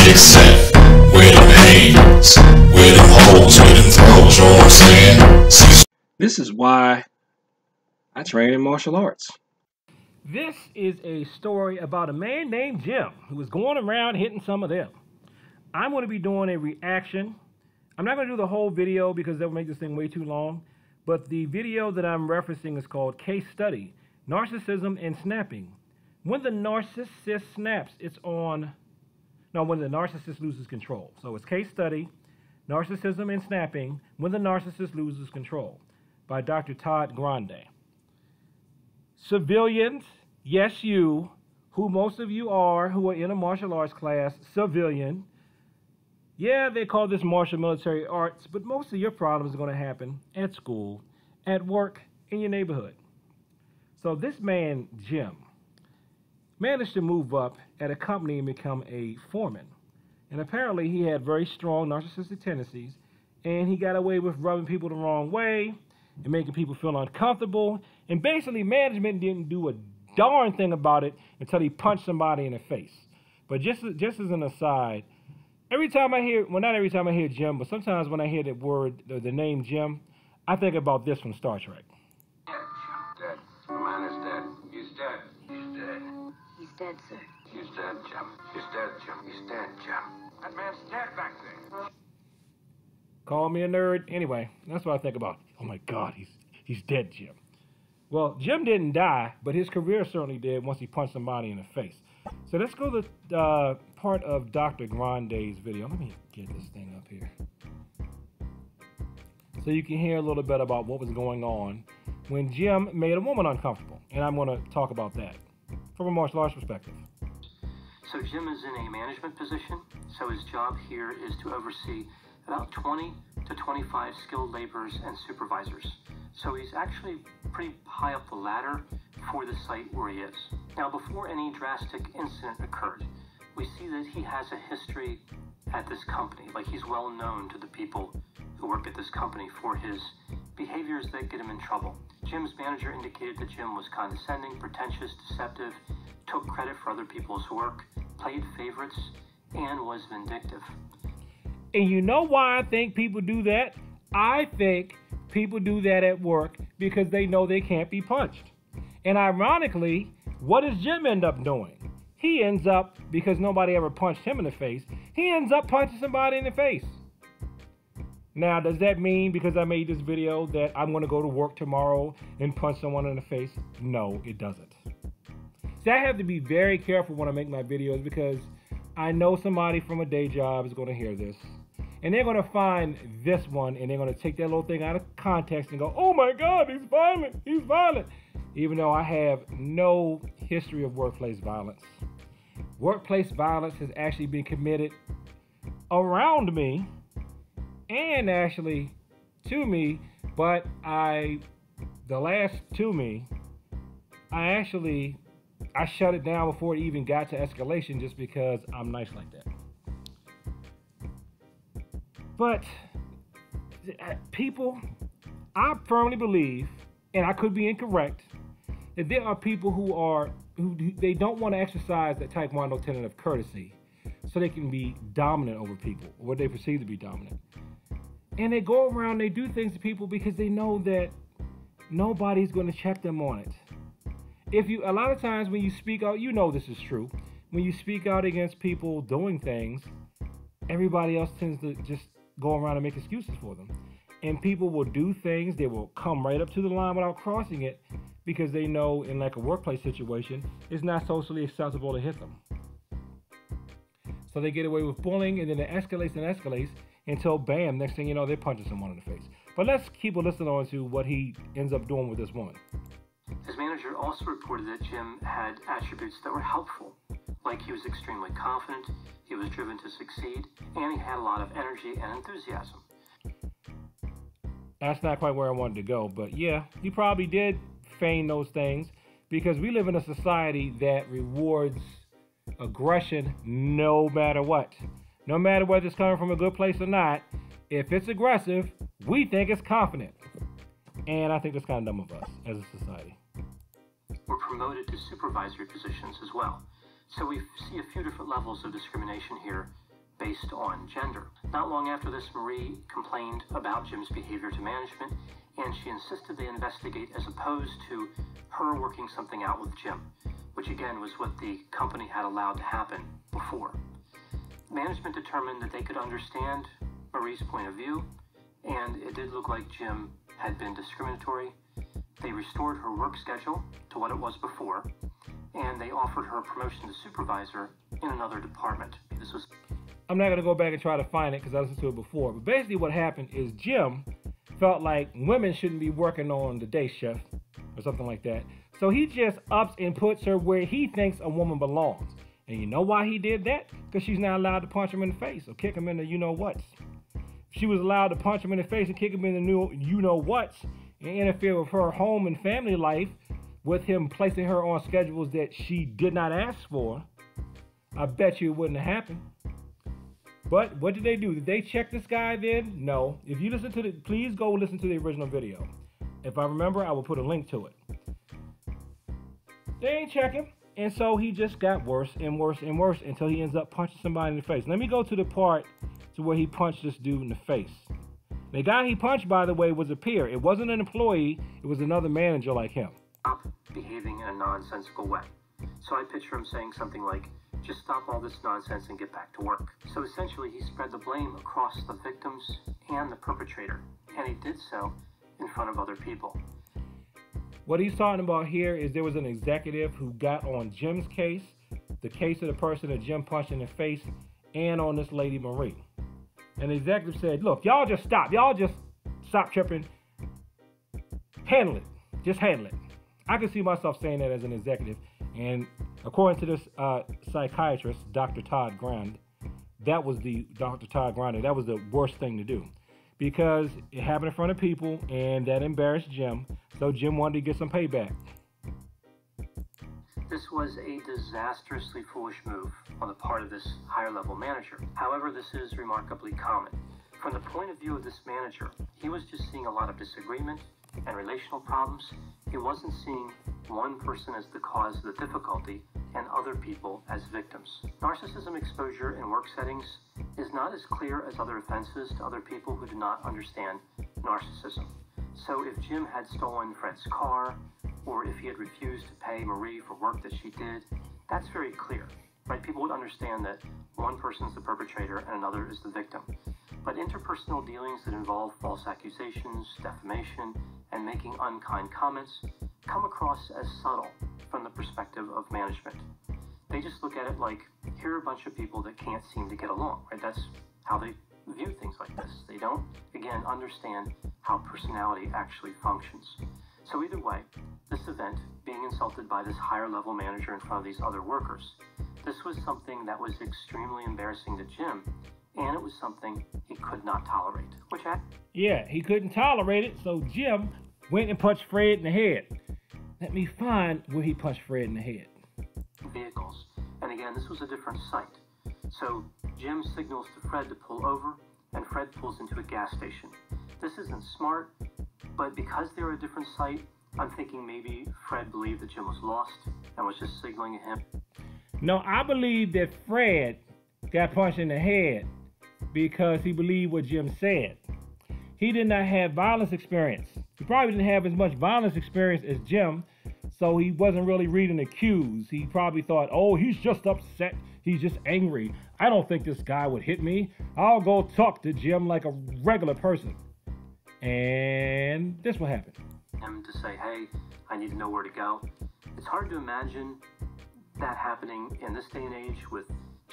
get set. Where them hands, where them holes, where them throws, you know what I'm saying? Cecil. This is why I train in martial arts. This is a story about a man named Jim who was going around hitting some of them. I'm going to be doing a reaction. I'm not going to do the whole video because that would make this thing way too long. But the video that I'm referencing is called Case Study, Narcissism and Snapping. When the narcissist snaps, when the narcissist loses control. So it's Case Study, Narcissism and Snapping, When the Narcissist Loses Control by Dr. Todd Grande. Civilians, yes you, who most of you are, who are in a martial arts class, civilian. Yeah, they call this martial military arts, but most of your problems are going to happen at school, at work, in your neighborhood. So this man, Jim, managed to move up at a company and become a foreman. And apparently he had very strong narcissistic tendencies, and he got away with rubbing people the wrong way and making people feel uncomfortable. And basically management didn't do a darn thing about it until he punched somebody in the face. But just as an aside, every time I hear, well, not every time I hear Jim, but sometimes when I hear that word, the name Jim, I think about this from Star Trek. Dead. The man is dead. He's dead. He's dead. He's dead, sir. He's dead, Jim. He's dead, Jim. He's dead, Jim. That man's dead back there. Call me a nerd. Anyway, that's what I think about. Oh my God, he's dead, Jim. Well, Jim didn't die, but his career certainly did once he punched somebody in the face. So let's go to the part of Dr. Grande's video. Let me get this thing up here. So you can hear a little bit about what was going on when Jim made a woman uncomfortable. And I'm going to talk about that from a martial arts perspective. So Jim is in a management position. So his job here is to oversee about 20 to 25 skilled laborers and supervisors. So he's actually pretty high up the ladder for the site where he is. Now, before any drastic incident occurred, we see that he has a history at this company. Like, he's well known to the people who work at this company for his behaviors that get him in trouble. Jim's manager indicated that Jim was condescending, pretentious, deceptive, took credit for other people's work, played favorites, and was vindictive. And you know why I think people do that? I think people do that at work because they know they can't be punched. And ironically, what does Jim end up doing? He ends up, because nobody ever punched him in the face, he ends up punching somebody in the face. Now, does that mean because I made this video that I'm going to go to work tomorrow and punch someone in the face? No, it doesn't. See, I have to be very careful when I make my videos because I know somebody from a day job is going to hear this. And they're going to find this one and they're going to take that little thing out of context and go, oh my God, he's violent, he's violent. Even though I have no history of workplace violence. Workplace violence has actually been committed around me and actually to me, but I shut it down before it even got to escalation just because I'm nice like that. But people, I firmly believe, and I could be incorrect, that there are people who they don't want to exercise that Taekwondo tenet of courtesy so they can be dominant over people, or what they perceive to be dominant. And they go around, they do things to people because they know that nobody's going to check them on it. A lot of times when you speak out, you know this is true, when you speak out against people doing things, everybody else tends to just go around and make excuses for them. And people will do things, they will come right up to the line without crossing it because they know in like a workplace situation, it's not socially acceptable to hit them. So they get away with bullying and then it escalates and escalates until bam, next thing you know, they're punching someone in the face. But let's keep a listen on to what he ends up doing with this woman. His manager also reported that Jim had attributes that were helpful, like he was extremely confident, he was driven to succeed, and he had a lot of energy and enthusiasm. That's not quite where I wanted to go, but yeah, he probably did feign those things because we live in a society that rewards aggression no matter what. No matter whether it's coming from a good place or not, if it's aggressive, we think it's confident. And I think that's kind of dumb of us as a society. Were promoted to supervisory positions as well. So we see a few different levels of discrimination here based on gender. Not long after this, Marie complained about Jim's behavior to management, and she insisted they investigate as opposed to her working something out with Jim, which again was what the company had allowed to happen before. Management determined that they could understand Marie's point of view, and it did look like Jim had been discriminatory. They restored her work schedule to what it was before, and they offered her promotion to supervisor in another department. This was... I'm not going to go back and try to find it because I listened to it before, but basically what happened is Jim felt like women shouldn't be working on the day shift or something like that. So he just ups and puts her where he thinks a woman belongs. And you know why he did that? Because she's not allowed to punch him in the face or kick him in the you-know-whats. If she was allowed to punch him in the face and kick him in the you-know-whats and interfere with her home and family life with him placing her on schedules that she did not ask for, I bet you it wouldn't have happened. But what did they do? Did they check this guy then? No. If you listen to the, please go listen to the original video. If I remember, I will put a link to it. They ain't checking. And so he just got worse and worse and worse until he ends up punching somebody in the face. Let me go to the part to where he punched this dude in the face. The guy he punched, by the way, was a peer. It wasn't an employee. It was another manager like him. Behaving in a nonsensical way. So I picture him saying something like, just stop all this nonsense and get back to work. So essentially he spread the blame across the victims and the perpetrator, and he did so in front of other people. What he's talking about here is there was an executive who got on Jim's case, the case of the person that Jim punched in the face, and on this lady Marie. And the executive said, look, y'all just stop. Y'all just stop tripping. Handle it. Just handle it. I can see myself saying that as an executive. And according to this psychiatrist, Dr. Todd Grand, that was the worst thing to do. Because it happened in front of people, and that embarrassed Jim. So Jim wanted to get some payback. This was a disastrously foolish move on the part of this higher-level manager. However, this is remarkably common. From the point of view of this manager, he was just seeing a lot of disagreement and relational problems. He wasn't seeing one person as the cause of the difficulty and other people as victims. Narcissism exposure in work settings is not as clear as other offenses to other people who do not understand narcissism. So if Jim had stolen Fred's car, or if he had refused to pay Marie for work that she did, that's very clear, right? People would understand that one person is the perpetrator and another is the victim. But interpersonal dealings that involve false accusations, defamation, and making unkind comments come across as subtle from the perspective of management. They just look at it like, here are a bunch of people that can't seem to get along, right? That's how they view things like this. They don't, again, understand how personality actually functions. So either way, this event, being insulted by this higher level manager in front of these other workers, this was something that was extremely embarrassing to Jim, and it was something he could not tolerate. Yeah, he couldn't tolerate it, so Jim went and punched Fred in the head. Let me find where he punched Fred in the head. Vehicles. And again, this was a different site. So Jim signals to Fred to pull over, and Fred pulls into a gas station. This isn't smart, but because they were a different site, I'm thinking maybe Fred believed that Jim was lost and was just signaling to him. No, I believe that Fred got punched in the head because he believed what Jim said. He did not have violence experience. He probably didn't have as much violence experience as Jim, so he wasn't really reading the cues. He probably thought, oh, he's just upset. He's just angry. I don't think this guy would hit me. I'll go talk to Jim like a regular person. And this will happen. Him to say, hey, I need to know where to go. It's hard to imagine that happening in this day and age with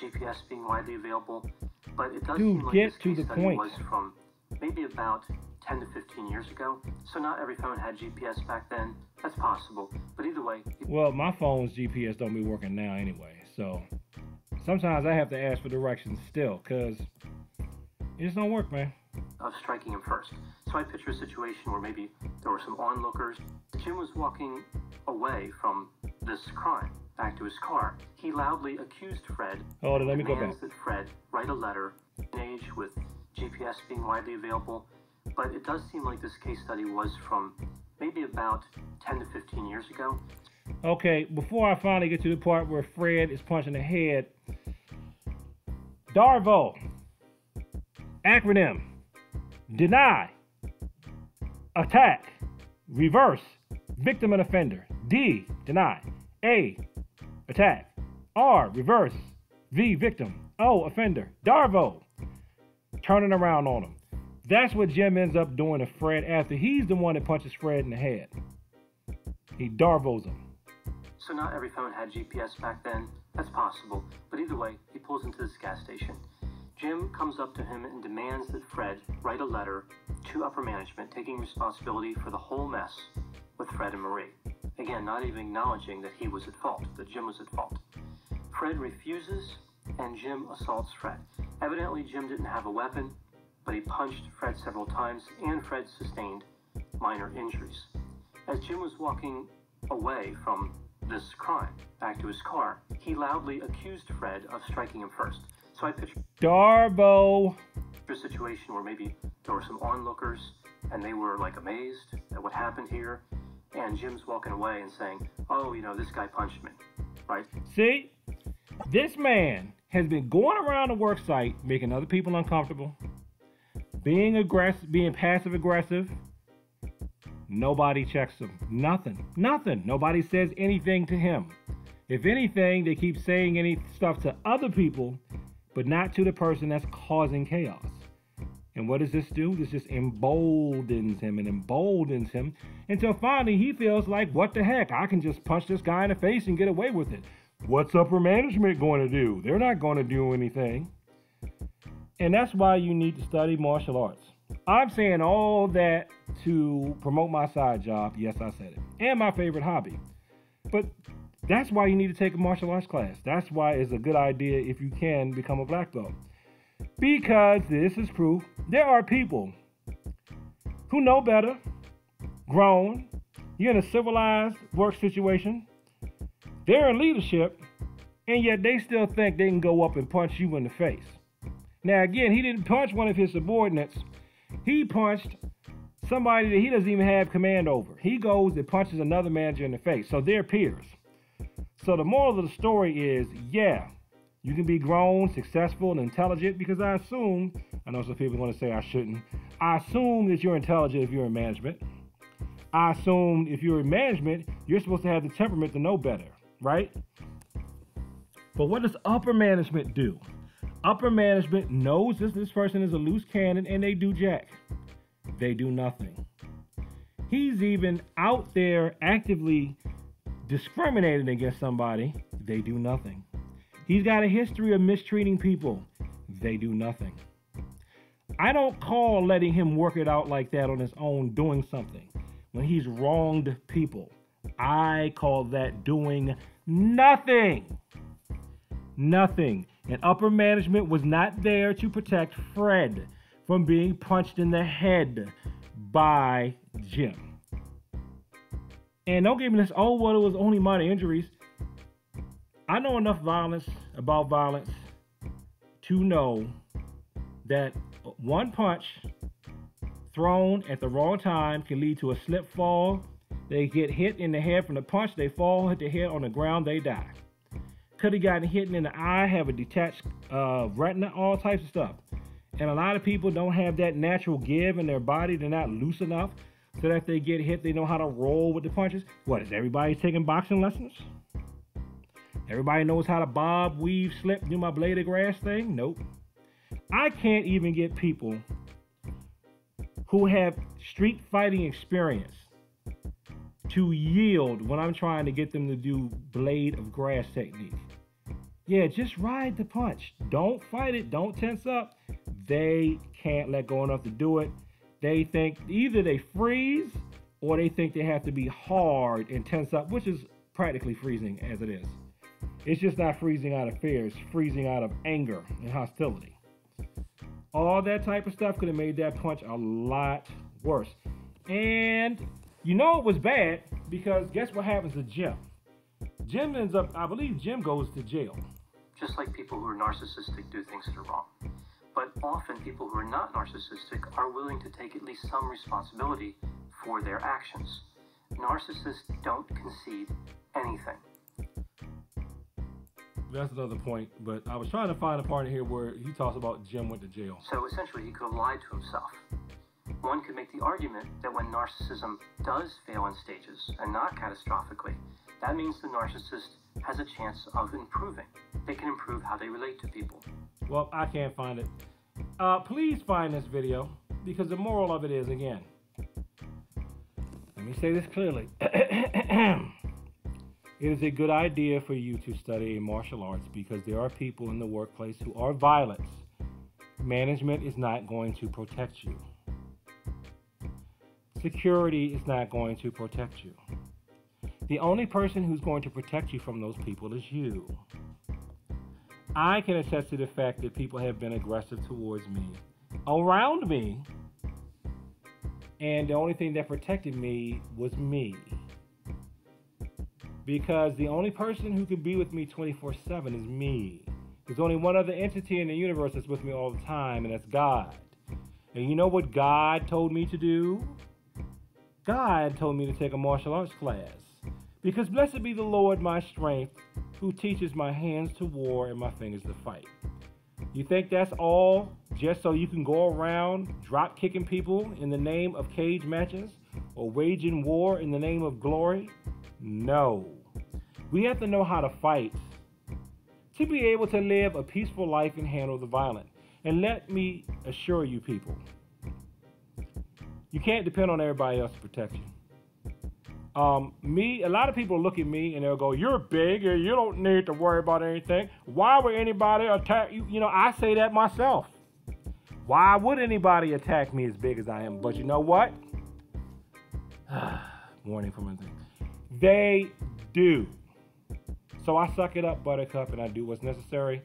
GPS being widely available, but it does seem like this case study was from maybe about 10 to 15 years ago. So not every phone had GPS back then. That's possible. But either way... Well, my phone's GPS don't be working now anyway. So sometimes I have to ask for directions still because it just don't work, man. Of striking him first. So I picture a situation where maybe there were some onlookers. Jim was walking away from this crime back to his car. He loudly accused Fred. Hold on, let me go back. That Fred write a letter in age with GPS being widely available. But it does seem like this case study was from maybe about 10 to 15 years ago. Okay, before I finally get to the part where Fred is punching the head, DARVO, acronym, deny, attack, reverse, victim and offender. D, deny. A, attack. R, reverse. V, victim. O, offender. DARVO, turning around on him. That's what Jim ends up doing to Fred after he's the one that punches Fred in the head. He DARVOs him. So not every phone had GPS back then. That's possible. But either way, he pulls into this gas station. Jim comes up to him and demands that Fred write a letter to upper management taking responsibility for the whole mess with Fred and Marie. Again, not even acknowledging that he was at fault, that Jim was at fault. Fred refuses, and Jim assaults Fred. Evidently, Jim didn't have a weapon, but he punched Fred several times, and Fred sustained minor injuries. As Jim was walking away from this crime back to his car, he loudly accused Fred of striking him first. So I pictured DARVO. a situation where maybe there were some onlookers and they were like amazed at what happened here, and Jim's walking away and saying, oh, you know, this guy punched me, right? See, this man has been going around the work site making other people uncomfortable, being aggressive, being passive aggressive. Nobody checks him. Nothing. Nobody says anything to him. If anything, they keep saying any stuff to other people, but not to the person that's causing chaos. And what does this do? This just emboldens him until finally he feels like, what the heck? I can just punch this guy in the face and get away with it. What's upper management going to do? They're not going to do anything. And that's why you need to study martial arts. I'm saying all that to promote my side job. Yes, I said it. And my favorite hobby. But that's why you need to take a martial arts class. That's why it's a good idea if you can become a black belt. Because this is proof. There are people who know better, grown, you're in a civilized work situation, they're in leadership, and yet they still think they can go up and punch you in the face. Now again, he didn't punch one of his subordinates. He punched somebody that he doesn't even have command over. He goes and punches another manager in the face. So they're peers. So the moral of the story is, yeah, you can be grown, successful, and intelligent, because I know some people are going to say I shouldn't. I assume that you're intelligent if you're in management. I assume if you're in management, you're supposed to have the temperament to know better, right? But what does upper management do? Upper management knows this person is a loose cannon, and they do jack. They do nothing. He's even out there actively discriminating against somebody. They do nothing. He's got a history of mistreating people. They do nothing. I don't call letting him work it out like that on his own doing something. When he's wronged people, I call that doing nothing. Nothing. And upper management was not there to protect Fred from being punched in the head by Jim. And don't give me this, oh, well, it was only minor injuries. I know enough about violence to know that one punch thrown at the wrong time can lead to a slip fall. They get hit in the head from the punch, they fall, hit the head on the ground, they die. Could have gotten hit in the eye, have a detached retina, all types of stuff. And a lot of people don't have that natural give in their body. They're not loose enough so that if they get hit, they know how to roll with the punches. What, is everybody taking boxing lessons? Everybody knows how to bob, weave, slip, do my blade of grass thing? Nope. I can't even get people who have street fighting experience to yield when I'm trying to get them to do blade of grass technique. Yeah, just ride the punch. Don't fight it. Don't tense up. They can't let go enough to do it. They think either they freeze or they think they have to be hard and tense up, which is practically freezing as it is. It's just not freezing out of fear. It's freezing out of anger and hostility. All that type of stuff could have made that punch a lot worse. And you know it was bad because guess what happens to Jim? Jim ends up, I believe Jim goes to jail. Just like people who are narcissistic do things that are wrong. But often people who are not narcissistic are willing to take at least some responsibility for their actions. Narcissists don't concede anything. That's another point, but I was trying to find a part in here where he talks about Jim went to jail. So essentially, he could have lied to himself. One could make the argument that when narcissism does fail in stages, and not catastrophically, that means the narcissist has a chance of improving. They can improve how they relate to people. Well, I can't find it. Please find this video, because the moral of it is, again, let me say this clearly. It is a good idea for you to study martial arts because there are people in the workplace who are violent. Management is not going to protect you. Security is not going to protect you. The only person who's going to protect you from those people is you. I can attest to the fact that people have been aggressive towards me, around me, and the only thing that protected me was me. Because the only person who can be with me 24/7 is me. There's only one other entity in the universe that's with me all the time, and that's God. And you know what God told me to do? God told me to take a martial arts class. Because blessed be the Lord, my strength, who teaches my hands to war and my fingers to fight. You think that's all just so you can go around drop kicking people in the name of cage matches or waging war in the name of glory? No. We have to know how to fight to be able to live a peaceful life and handle the violent. And let me assure you people, you can't depend on everybody else to protect you. A lot of people look at me and they'll go, you're big and you don't need to worry about anything. Why would anybody attack you? You know, I say that myself. Why would anybody attack me as big as I am? But you know what? Warning from my thing. They do. So I suck it up, buttercup, and I do what's necessary.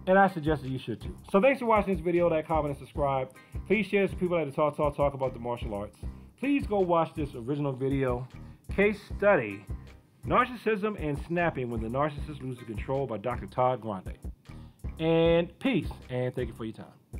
And I suggest that you should too. So thanks for watching this video. Like, comment, and subscribe. Please share this with people that talk about the martial arts. Please go watch this original video, Case Study, Narcissism and Snapping When the Narcissist Loses Control by Dr. Todd Grande. And peace, and thank you for your time.